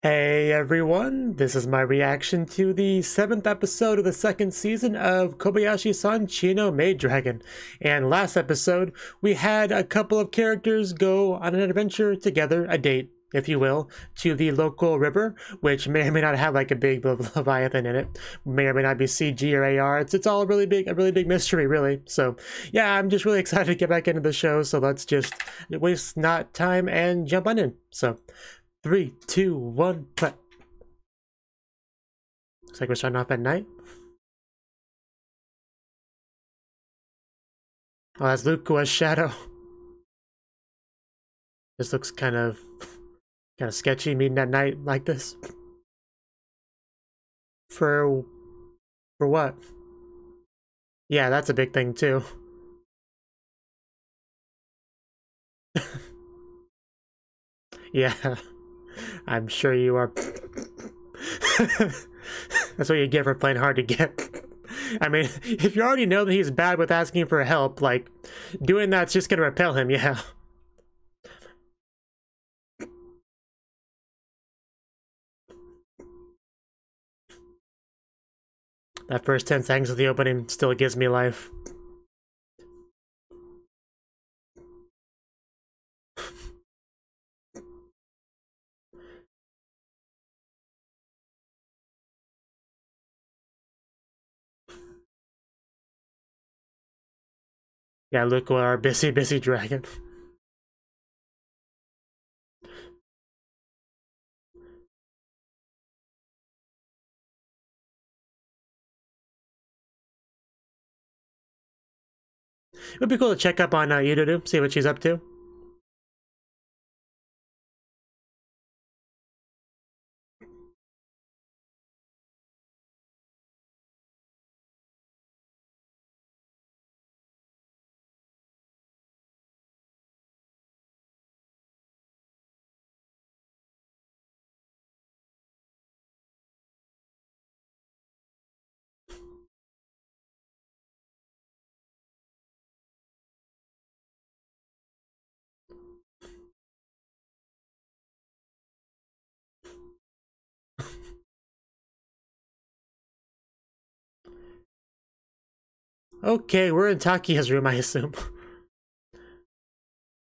Hey everyone, this is my reaction to the 7th episode of the 2nd season of Kobayashi-san Chi no Maid Dragon. And last episode, we had a couple of characters go on an adventure together, a date, if you will, to the local river, which may or may not have like a big Leviathan in it, may or may not be CG or AR. It's all a really big mystery, really. So yeah, I'm just really excited to get back into the show, so let's just waste not time and jump on in. So 3, 2, 1, play. Looks like we're starting off at night. Oh, that's Lukua's shadow. This looks kind of sketchy, meeting at night like this. For what? Yeah, that's a big thing too. Yeah, I'm sure you are. That's what you get for playing hard to get. I mean, if you already know that he's bad with asking for help, like, doing that's just gonna repel him, yeah. That first 10 seconds of the opening still gives me life. Yeah, look what our busy dragon. It would be cool to check up on Yururu, see what she's up to. Okay, we're in Takiya's room, I assume.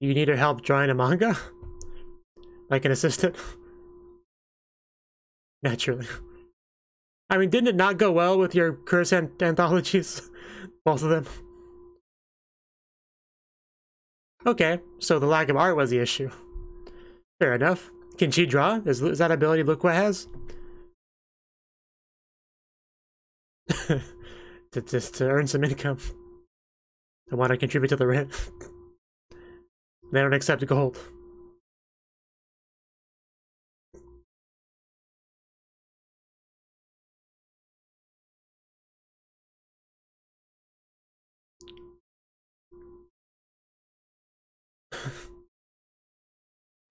You need her help drawing a manga? Like an assistant? Naturally. I mean, didn't it not go well with your curse anthologies? Both of them. Okay, so the lack of art was the issue. Fair enough. Can she draw? Is that ability Lukua has? to earn some income. I want to contribute to the rent. They don't accept gold.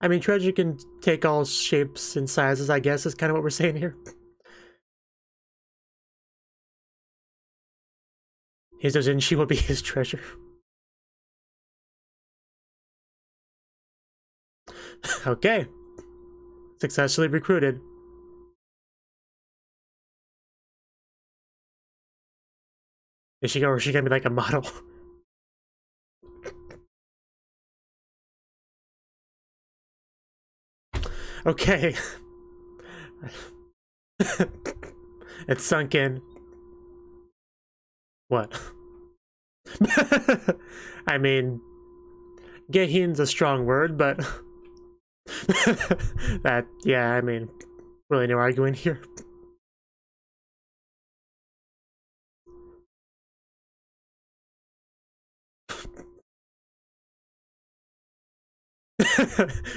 I mean, treasure can take all shapes and sizes, I guess, is kind of what we're saying here. His Ozinshi will be his treasure. Okay. Successfully recruited. Is she gonna be like a model? Okay. It's sunk in. What? I mean, Gehin's a strong word, but that, yeah, I mean, really no arguing here.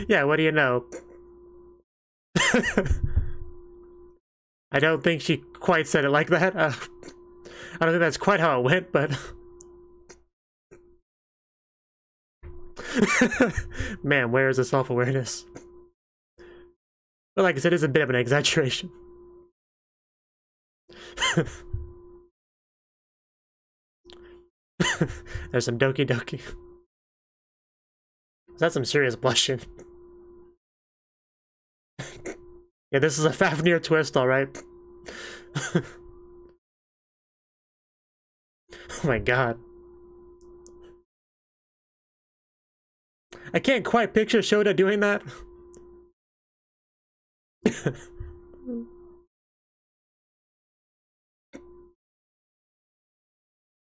Yeah, what do you know? I don't think she quite said it like that. I don't think that's quite how it went, but... Man, where is the self-awareness? But like I said, it's a bit of an exaggeration. There's some Doki Doki. Is that some serious blushing? Yeah, this is a Fafnir twist, alright. Oh my god. I can't quite picture Shota doing that.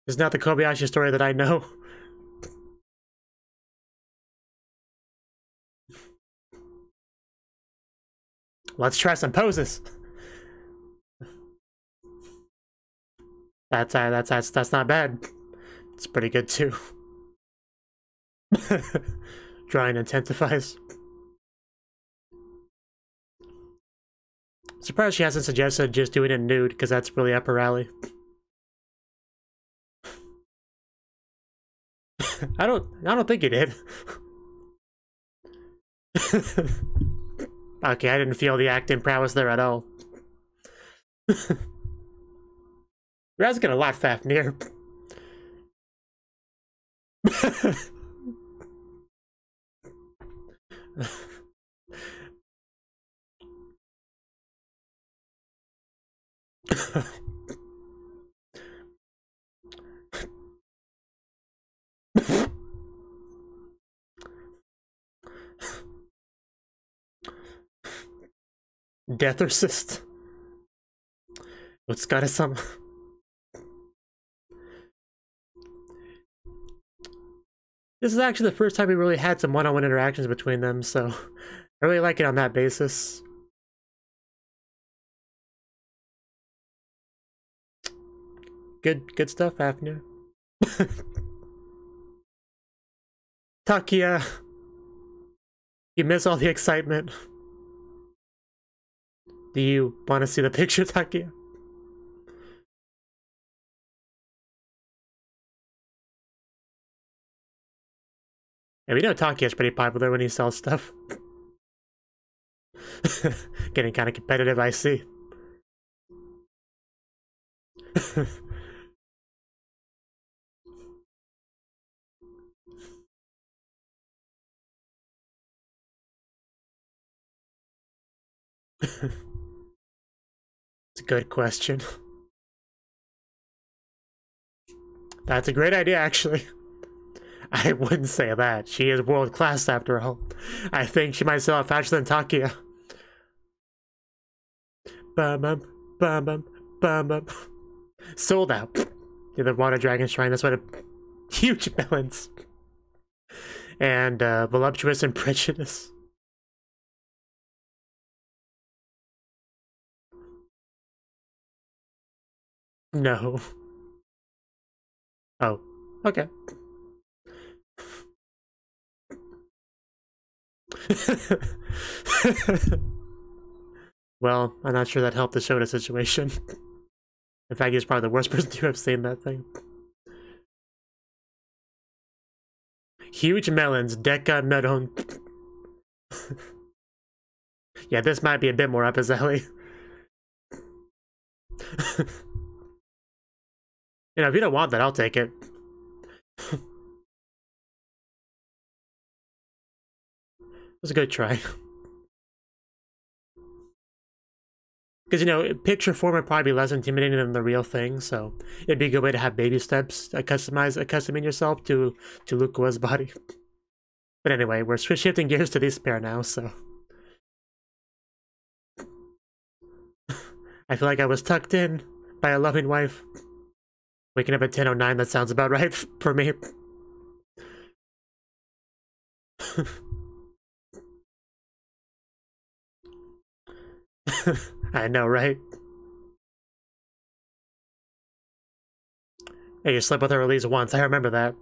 It's not the Kobayashi story that I know. Let's try some poses. That's not bad. It's pretty good too. Drawing intensifies. Surprised she hasn't suggested just doing it nude, because that's really up her alley. I don't think you did. Okay, I didn't feel the acting prowess there at all. You're asking a lot, Fafnir. Death Assist. What's got some? This is actually the first time we really had some one-on-one interactions between them, so I really like it on that basis. Good stuff, Fafnir. Takia, you miss all the excitement. Do you want to see the picture, Takia? Yeah, we know Takia's pretty popular when he sells stuff. Getting kind of competitive, I see. It's a good question. That's a great idea, actually. I wouldn't say that. She is world class after all. I think she might sell it faster than Takia. Bum bum bum bum bum bum. Sold out. The Water Dragon Shrine. That's what a huge balance. And voluptuous and prejudice. No. Oh, okay. Well, I'm not sure that helped the Shota situation. In fact, he's probably the worst person to have seen that thing. Huge melons, Deca Melon. Yeah, this might be a bit more up his alley. You know, if you don't want that, I'll take it. It was a good try. Because, you know, picture form would probably be less intimidating than the real thing, so it'd be a good way to have baby steps, accustoming yourself to Lukua's body. But anyway, we're shifting gears to this pair now, so... I feel like I was tucked in by a loving wife. Waking up at 10:09, that sounds about right for me. I know, right? Hey, you slept with her at least once, I remember that.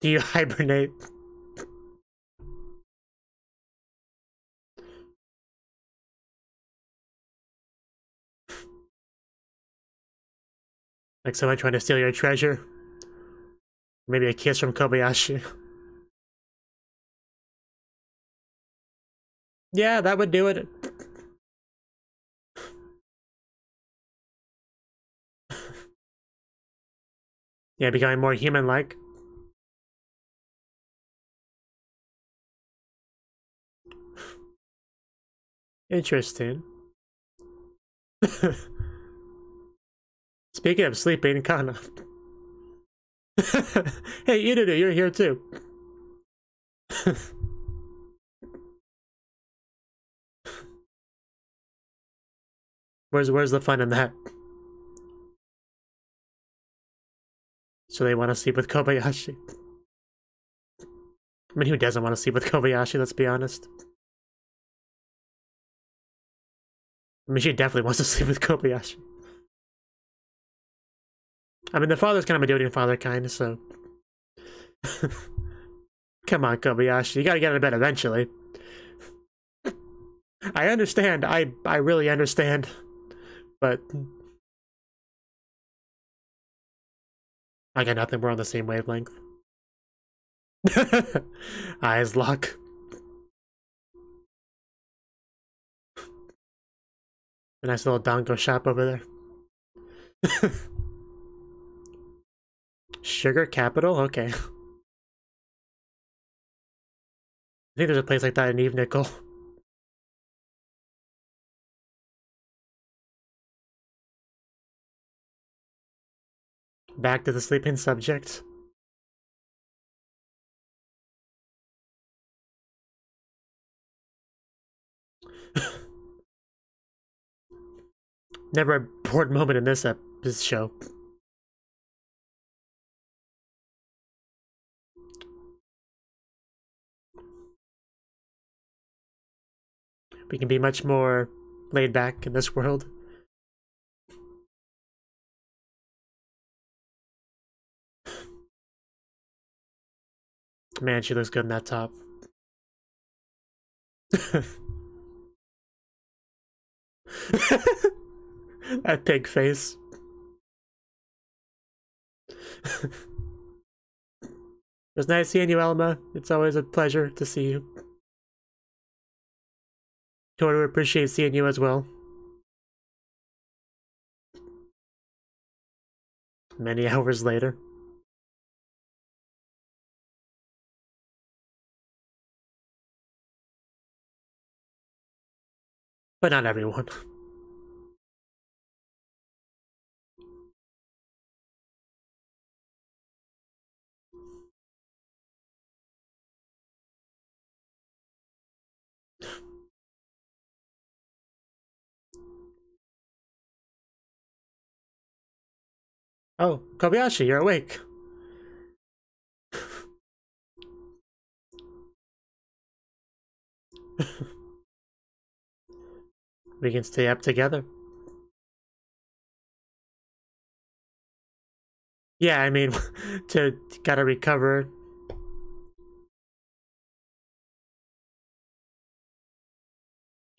Do you hibernate? Like someone trying to steal your treasure? Maybe a kiss from Kobayashi. Yeah, that would do it. Yeah, becoming more human-like. Interesting. Speaking of sleeping, Kana. Hey, Inudu, you're here too. Where's the fun in that? So they want to sleep with Kobayashi. I mean, who doesn't want to sleep with Kobayashi, let's be honest. I mean, she definitely wants to sleep with Kobayashi. I mean, the father's kind of a doting father kind, so... Come on, Kobayashi, you gotta get out of bed eventually. I understand, I really understand, but... I got nothing, we're on the same wavelength. Eyes lock. A nice little dango shop over there. Sugar capital? Okay. I think there's a place like that in Eve Nickel. Back to the sleeping subject. Never a bored moment in this show. We can be much more laid back in this world. Man, she looks good in that top. That pig face. It was nice seeing you, Elma. It's always a pleasure to see you. Totally appreciate seeing you as well. Many hours later. But not everyone. Oh, Kobayashi, you're awake. We can stay up together. Yeah, I mean, gotta recover.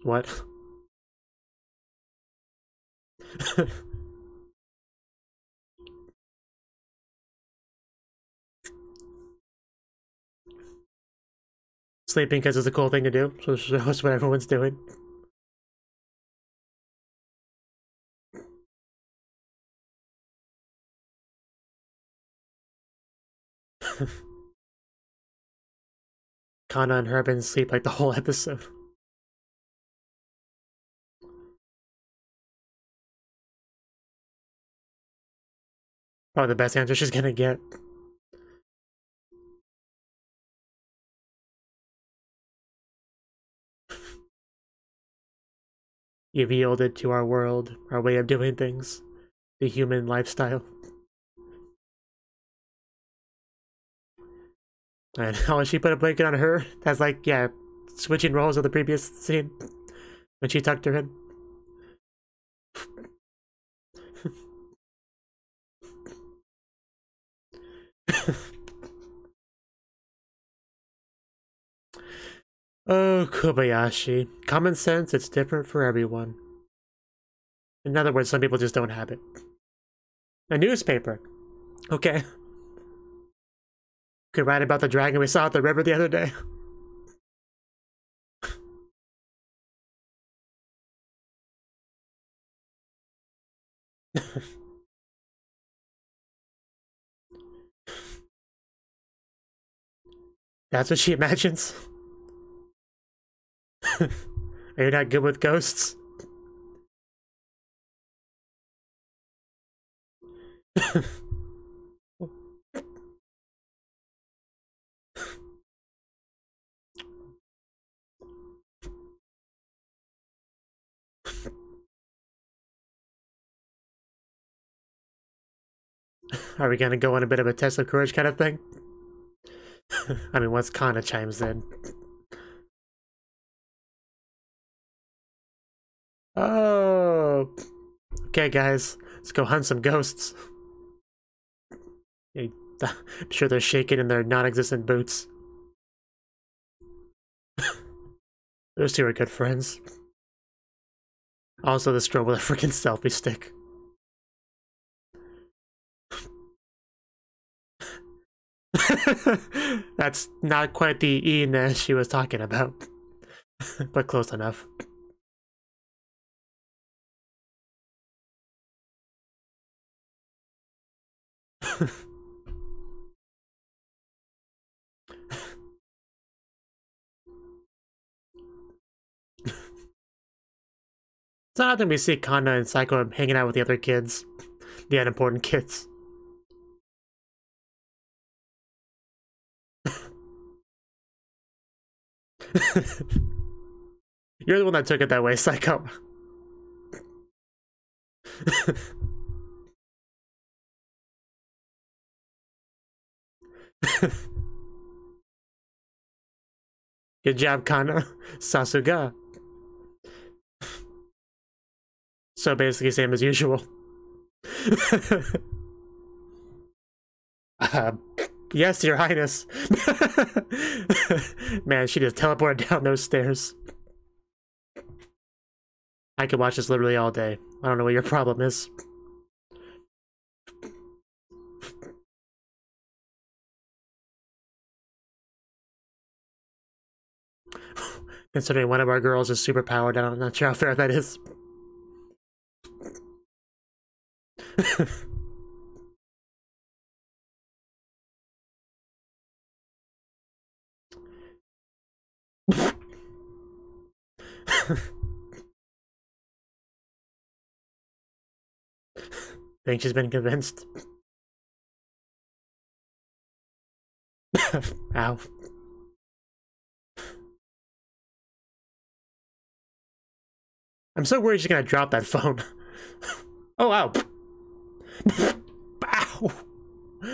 What? Sleeping because it's a cool thing to do, so that's what everyone's doing. Kana and her have been asleep like the whole episode. Probably the best answer she's gonna get. You've yielded to our world, our way of doing things, the human lifestyle. And how she put a blanket on her, that's like, yeah, switching roles of the previous scene when she tucked her in. Oh, Kobayashi. Common sense, it's different for everyone. In other words, some people just don't have it. A newspaper. Okay. Could write about the dragon we saw at the river the other day. That's what she imagines? Are you not good with ghosts? Are we gonna go on a bit of a test of courage kind of thing? I mean, once Kana chimes in. Oh! Okay, guys, let's go hunt some ghosts. I'm sure they're shaking in their non-existent boots. Those two are good friends. Also, the strobe with a freaking selfie stick. That's not quite the Ine she was talking about, but close enough. It's not often we see Kana and Psycho hanging out with the other kids, the unimportant kids. You're the one that took it that way, Psycho. Good job, Kana. Sasuga. So basically same as usual. Yes, Your Highness. Man, she just teleported down those stairs. I could watch this literally all day. I don't know what your problem is. Considering one of our girls is super powered, I'm not sure how fair that is. Think she's been convinced. Ow. I'm so worried she's gonna drop that phone. Oh, ow. Ow.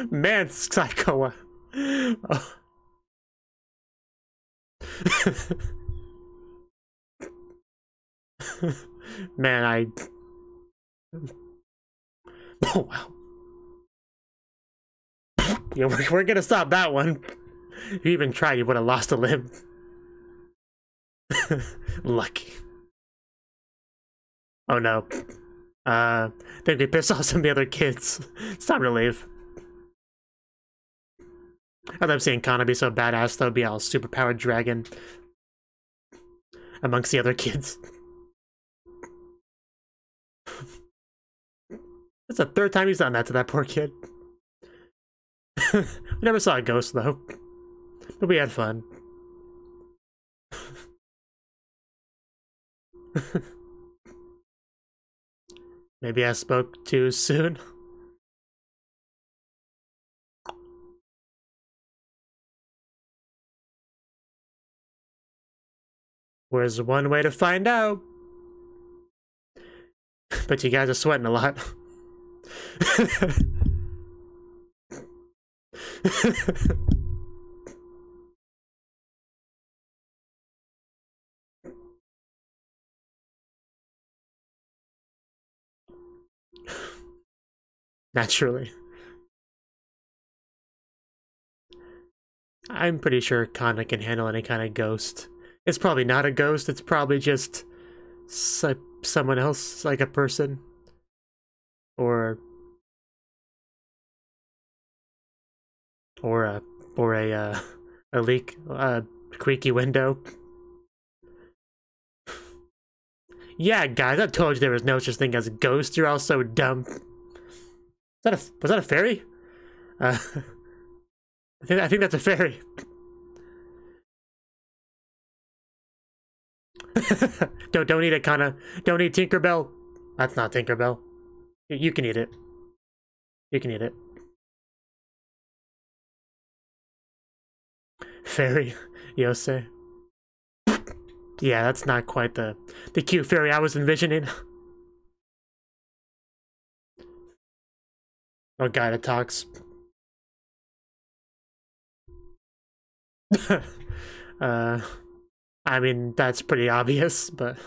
Man, Psycho. Oh. Man, oh, wow. Yeah, we're gonna stop that one. If you even tried, you would have lost a limb. Lucky. Oh no. I think we pissed off some of the other kids. It's time to leave. I love seeing Kana be so badass, though, be all superpowered dragon amongst the other kids. That's the third time he's done that to that poor kid. We never saw a ghost, though. But we had fun. Maybe I spoke too soon. Where's one way to find out? But you guys are sweating a lot. Naturally. I'm pretty sure Kana can handle any kind of ghost. It's probably not a ghost, it's probably just someone else, like a person. Or a leak, creaky window. Yeah, guys, I told you there was no such thing as a ghost. You're all so dumb. Was that a fairy? I think that's a fairy. Don't eat it, Kana. Don't eat Tinkerbell. That's not Tinkerbell. You can eat it. You can eat it. Fairy. Yose. Yeah, that's not quite the cute fairy I was envisioning. Oh god, it talks. I mean, that's pretty obvious, but...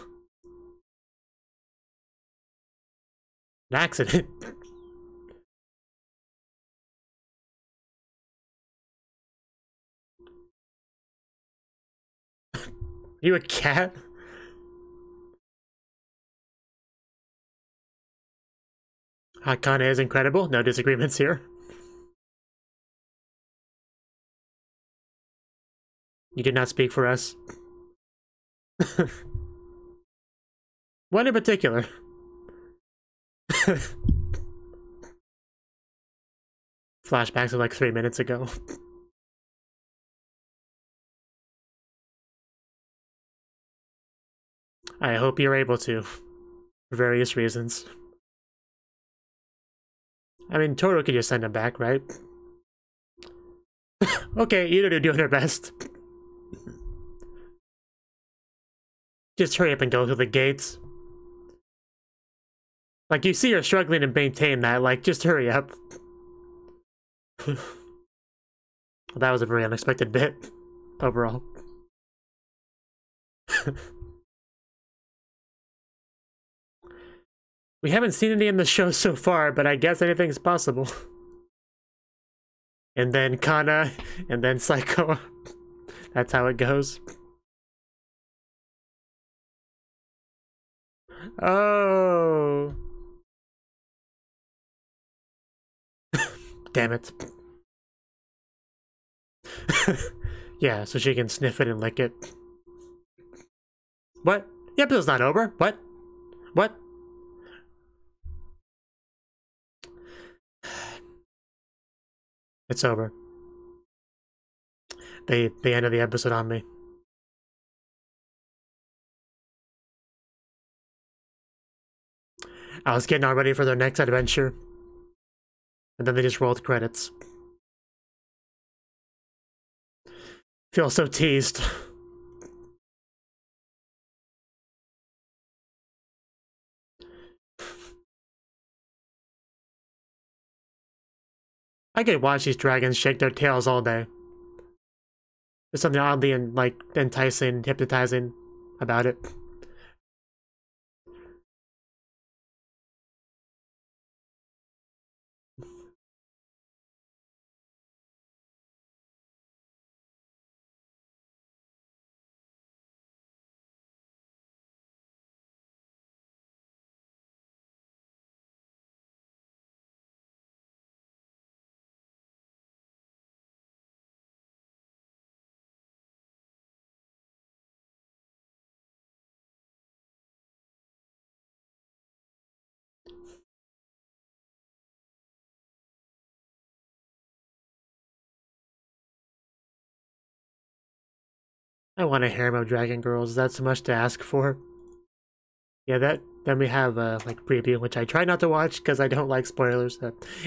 An accident. You a cat? Hakane is incredible. No disagreements here. You did not speak for us. One in particular. Flashbacks of like 3 minutes ago. I hope you're able to, for various reasons. I mean, Toru could just send him back, right? Okay, either they're doing their best. Just hurry up and go through the gates. Like, you see you're struggling to maintain that, like, just hurry up. That was a very unexpected bit, overall. We haven't seen any in the show so far, but I guess anything's possible. And then Kana, and then Psycho. That's how it goes. Oh. Damn it. Yeah, so she can sniff it and lick it. What? The episode's not over. What? What? It's over. They ended the episode on me. I was getting all ready for their next adventure. And then they just rolled credits. Feel so teased. I could watch these dragons shake their tails all day. There's something oddly and like enticing, hypnotizing about it. I want a harem of dragon girls. That's so much to ask for. Yeah, then we have like preview, which I try not to watch because I don't like spoilers.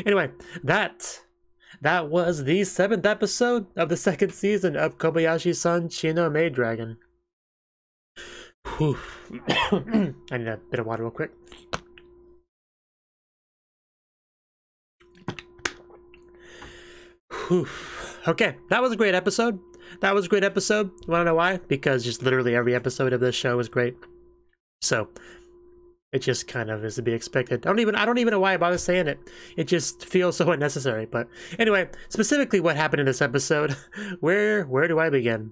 Anyway, that was the 7th episode of the 2nd season of Kobayashi-san Chi Maid Dragon. Whew. I need a bit of water real quick. Whew. Okay, that was a great episode. That was a great episode. You wanna know why? Because just literally every episode of this show is great. So it just kind of is to be expected. I don't even know why I bother saying it. It just feels so unnecessary. But anyway, specifically what happened in this episode, where do I begin?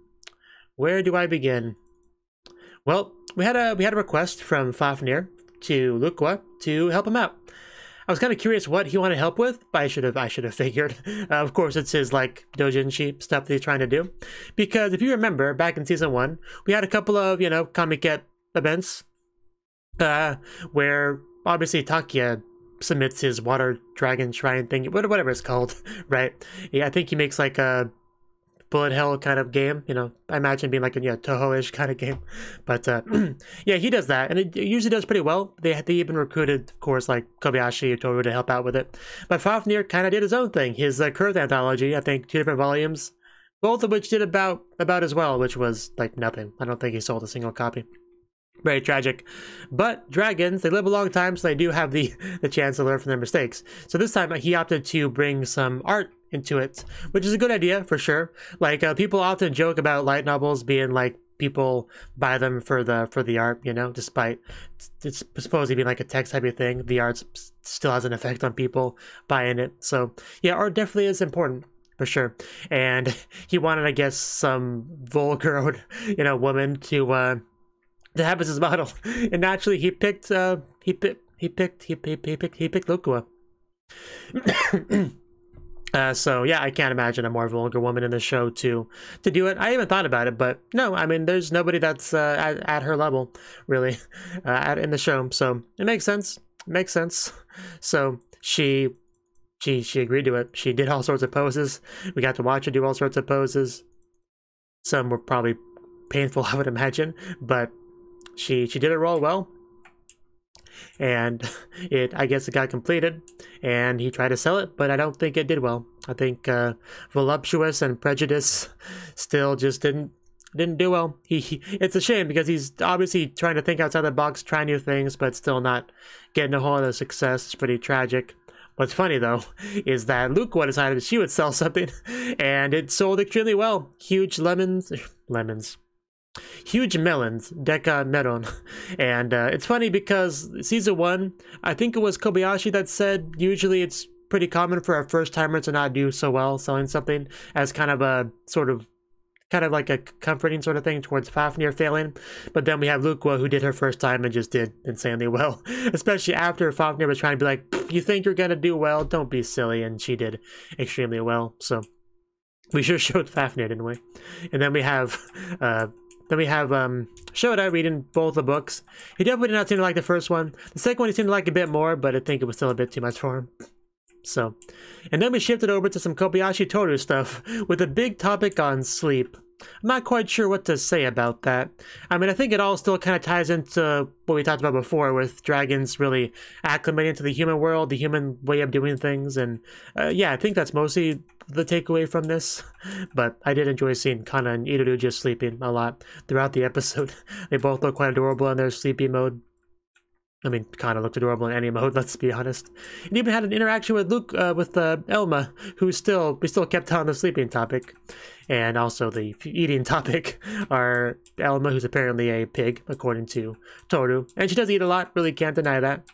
Where do I begin? Well, we had a request from Fafnir to Lukwa to help him out. I was kind of curious what he wanted help with, but I should have figured. Of course, it's his like doujinshi stuff that he's trying to do. Because if you remember, back in season 1, we had a couple of PyramidCat events where obviously Takia submits his water dragon shrine thing, whatever it's called, right? Yeah, I think he makes like a bullet hell kind of game. You know, I imagine being like a Toho-ish kind of game. But yeah, he does that, and it usually does pretty well. They even recruited, of course, like Kobayashi or Toru to help out with it. But Fafnir kind of did his own thing. His curved anthology, I think, 2 different volumes, both of which did about as well, which was like nothing. I don't think he sold a single copy. Very tragic. But dragons, they live a long time, so they do have the chance to learn from their mistakes. So this time he opted to bring some art into it, which is a good idea for sure. Like people often joke about light novels being like people buy them for the art, you know, despite it's supposed to be like a text type of thing. The art still has an effect on people buying it. So yeah, art definitely is important. For sure. And he wanted, I guess, some vulgar, you know, woman to have as his model, and naturally he picked Lukua. So yeah, I can't imagine a more vulgar woman in the show to do it. I even thought about it, but no, I mean, there's nobody that's at her level, really, in the show. So it makes sense. It makes sense. So she agreed to it. She did all sorts of poses. We got to watch her do all sorts of poses. Some were probably painful, I would imagine, but she did it roll well, and I guess it got completed, and he tried to sell it, but I don't think it did well. I think Voluptuous and Prejudice still just didn't do well. It's a shame because he's obviously trying to think outside the box, try new things, but still not getting a whole lot of success. It's pretty tragic. What's funny though is that Lukua decided that she would sell something, and it sold extremely well. Huge huge melons, Deca Melon. And it's funny because season 1, I think it was Kobayashi that said usually it's pretty common for a first timer to not do so well selling something, as kind of a kind of like a comforting sort of thing towards Fafnir failing. But then we have Lukua, who did her first time and just did insanely well, especially after Fafnir was trying to be like, you think you're gonna do well, don't be silly, and she did extremely well. So we sure showed Fafnir, didn't we? And then we have Shoda reading both the books. He definitely did not seem to like the first one. The second one he seemed to like a bit more, but I think it was still a bit too much for him. So, and then we shifted over to some Kobayashi Toru stuff with a big topic on sleep. I'm not quite sure what to say about that. I mean, I think it all still kind of ties into what we talked about before, with dragons really acclimating to the human world, the human way of doing things, and yeah, I think that's mostly the takeaway from this. But I did enjoy seeing Kana and Iruru just sleeping a lot throughout the episode. They both look quite adorable in their sleepy mode. I mean, Kana looked adorable in any mode, let's be honest. And even had an interaction with Elma, who we still kept on the sleeping topic. And also the eating topic are Elma, who's apparently a pig, according to Toru. And she does eat a lot, really can't deny that.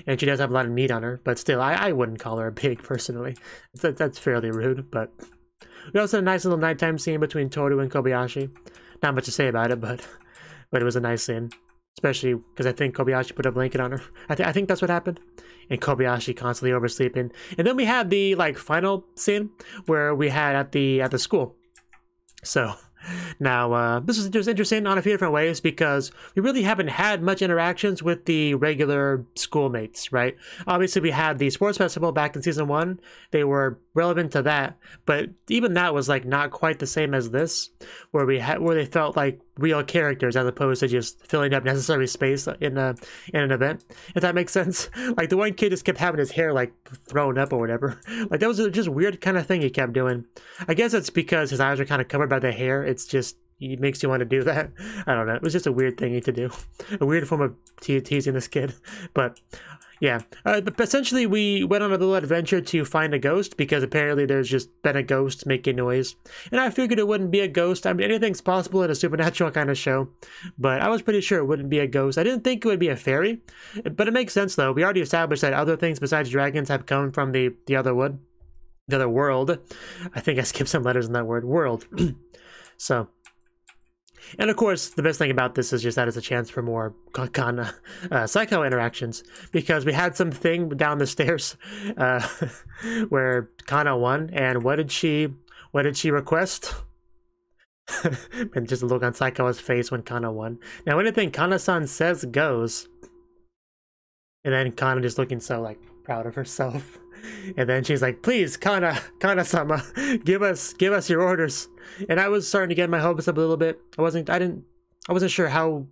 And she does have a lot of meat on her, but still, I wouldn't call her a pig, personally. That's fairly rude, but... We also had a nice little nighttime scene between Toru and Kobayashi. Not much to say about it, but it was a nice scene. Especially because I think Kobayashi put a blanket on her. I think that's what happened. And Kobayashi constantly oversleeping. And then we had the final scene where we had at the school. So now this is just interesting on a few different ways, because we really haven't had much interactions with the regular schoolmates, right? Obviously we had the sports festival back in season 1. They were relevant to that, but even that was like not quite the same as this, where they felt like real characters as opposed to just filling up necessary space in an event, if that makes sense. Like the one kid just kept having his hair like thrown up or whatever. Like that was just weird kind of thing he kept doing. I guess it's because his eyes are kind of covered by the hair. It's just, it makes you want to do that. I don't know. It was just a weird thing to do. A weird form of teasing this kid. But yeah, but essentially we went on a little adventure to find a ghost, because apparently there's just been a ghost making noise. And I figured it wouldn't be a ghost. I mean, anything's possible in a supernatural kind of show, but I was pretty sure it wouldn't be a ghost. I didn't think it would be a fairy, but it makes sense though. We already established that other things besides dragons have come from the other world. I think I skipped some letters in that word, world. So, and of course, the best thing about this is just that it's a chance for more Kana Psycho interactions, because we had something down the stairs where Kana won, and what did she request? And just a look on Psycho's face when Kana won. Now, anything Kana-san says goes, and then Kana just looking so like proud of herself. And then she's like, please, Kana-sama, give us your orders. And I was starting to get my hopes up a little bit. I wasn't sure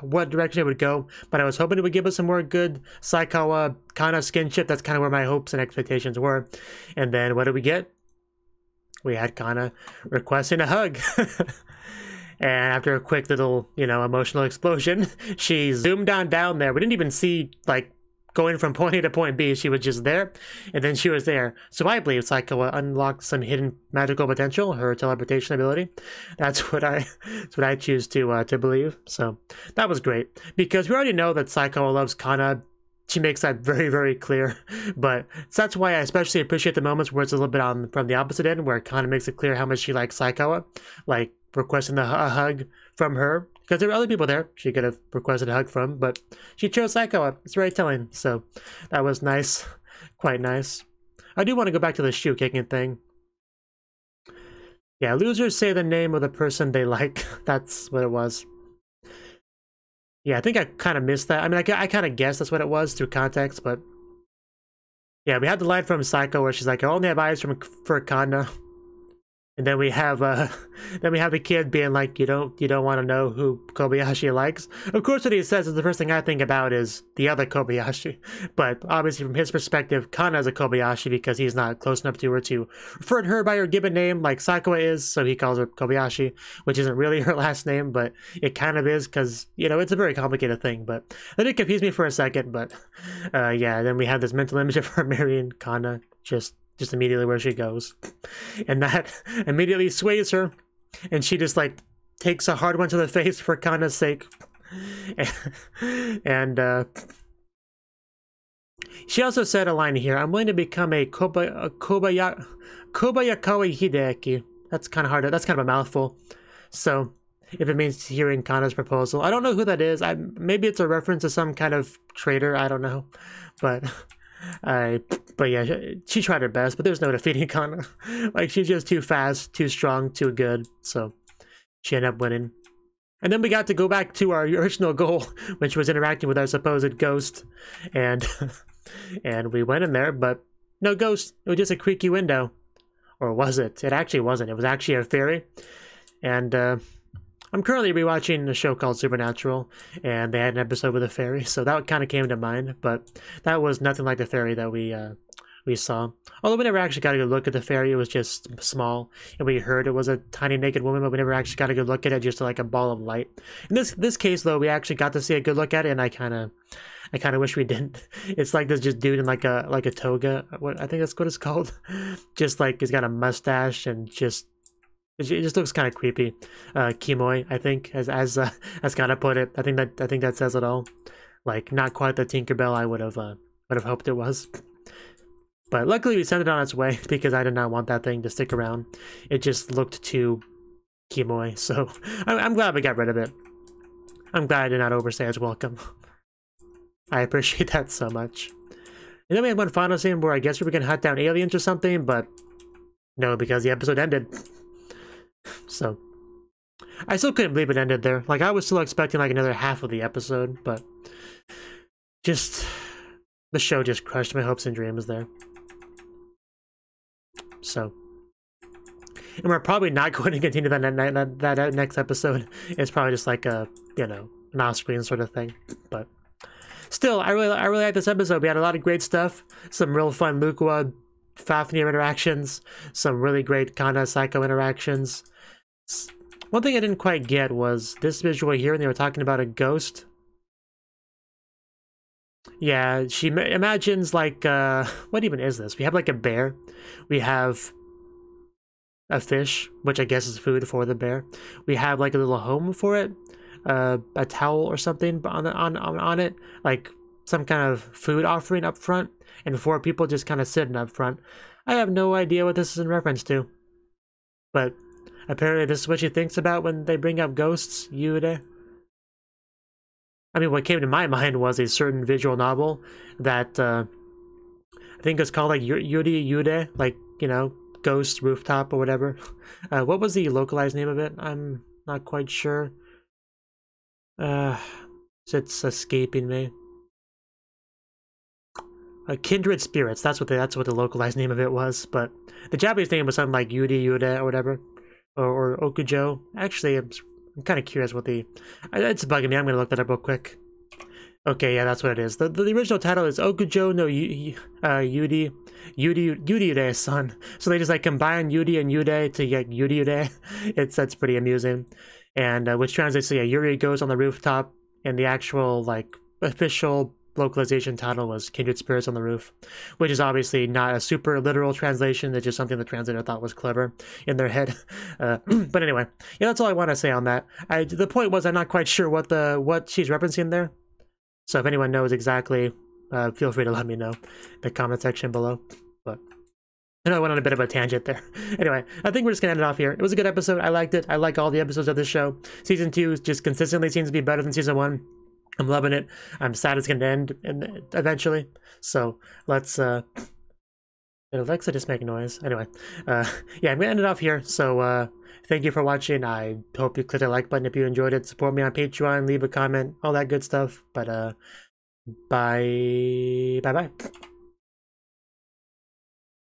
what direction it would go, but I was hoping it would give us some more good Saikawa Kana skinship. That's kind of where my hopes and expectations were. And then what did we get? We had Kana requesting a hug. And after a quick little, emotional explosion, she zoomed down there. We didn't even see, like, going from point A to point B. She was just there, and then she was there. So I believe Saikawa unlocked some hidden magical potential, her teleportation ability. That's what I choose to believe. So that was great, because we already know that Saikawa loves Kana. She makes that very, very clear. But that's why I especially appreciate the moments where it's a little bit from the opposite end, where Kana makes it clear how much she likes Saikawa, like requesting a hug from her. Because there were other people there she could have requested a hug from, but she chose Saikawa. It's very telling, so that was nice. Quite nice. I do want to go back to the shoe kicking thing. Yeah, losers say the name of the person they like. That's what it was. Yeah, I think I kind of missed that. I mean, I kind of guessed that's what it was through context, but... Yeah, we had the line from Saiko where she's like, I only have eyes for Kana. And then we have the kid being like, you don't want to know who Kobayashi likes. Of course, what he says is the first thing I think about is the other Kobayashi. But obviously, from his perspective, Kana is a Kobayashi because he's not close enough to her to refer to her by her given name like Saikawa is, so he calls her Kobayashi, which isn't really her last name, but it kind of is because, it's a very complicated thing. But that did confuse me for a second, but yeah, then we have this mental image of her marrying Kana just immediately where she goes. And that immediately sways her. And she just, like, takes a hard one to the face for Kana's sake. And she also said a line here, I'm willing to become a Kobayakawa Hideki. That's kind of hard. That's kind of a mouthful. So, if it means hearing Kana's proposal. I don't know who that is. Maybe it's a reference to some kind of traitor. I don't know. But yeah, she tried her best, but there's no defeating Kana. Like, she's just too fast, too strong, too good, so she ended up winning. And then we got to go back to our original goal, which was interacting with our supposed ghost, and we went in there, but no ghost. It was just a creaky window. Or was it? It actually wasn't. It was actually a fairy, and I'm currently rewatching a show called Supernatural, and they had an episode with a fairy, so that kind of came to mind, but that was nothing like the fairy that we saw. Although we never actually got a good look at the fairy, it was just small, and we heard it was a tiny naked woman, but we never actually got a good look at it, just like a ball of light. In this case, though, we actually got to see a good look at it, and I kind of wish we didn't. It's like this just dude in like a toga. What I think that's what it's called. Just like he's got a mustache and it just looks kind of creepy. Kimoi, I think, as kind of put it. I think that says it all. Like, not quite the Tinkerbell I would have hoped it was. But luckily we sent it on its way because I did not want that thing to stick around. It just looked too Kimoi, so I'm glad we got rid of it. I'm glad I did not overstay its welcome. I appreciate that so much. And then we had one final scene where I guess we were gonna hunt down aliens or something, but no, because the episode ended. So, I still couldn't believe it ended there. Like, I was still expecting like another half of the episode, but just the show just crushed my hopes and dreams there. So, and we're probably not going to continue that next episode. It's probably just like a, an off-screen sort of thing. But still, I really like this episode. We had a lot of great stuff. Some real fun Lukua Fafnir interactions. Some really great Kana Saiko interactions. One thing I didn't quite get was this visual here, and they were talking about a ghost. Yeah, she imagines like, what even is this? We have like a bear. We have a fish, which I guess is food for the bear. We have like a little home for it, a towel or something on it, like some kind of food offering up front, and 4 people just kind of sitting up front. I have no idea what this is in reference to, but apparently this is what she thinks about when they bring up ghosts, Yude. I mean, what came to my mind was a certain visual novel that I think it's called like Yude, like, Ghost Rooftop or whatever. What was the localized name of it? I'm not quite sure. It's escaping me. Kindred Spirits. That's what the localized name of it was. But the Japanese name was something like Yuri, Yude, or whatever, or Okujo. Actually, I'm kind of curious what the... It's bugging me. I'm gonna look that up real quick. Okay, yeah, that's what it is. The original title is Okujo no Yude-san. So they just like combine Yuri and Yude to get Yuri-Yude. That's pretty amusing. And which translates to, yeah, Yuri goes on the rooftop, and the actual like official localization title was Kindred Spirits on the Roof, which is obviously not a super literal translation. It's just something the translator thought was clever in their head. But anyway, yeah, that's all I want to say on that. The point was, I'm not quite sure what she's referencing there. So if anyone knows exactly, feel free to let me know in the comment section below. But I know I went on a bit of a tangent there. Anyway, I think we're just gonna end it off here. It was a good episode. I liked it. I like all the episodes of this show. Season 2 just consistently seems to be better than Season 1. I'm loving it. I'm sad it's gonna end eventually. So let's did Alexa just make noise? Anyway, yeah, I'm gonna end it off here. So thank you for watching. I hope you click the like button if you enjoyed it. Support me on Patreon, leave a comment, all that good stuff. But bye bye.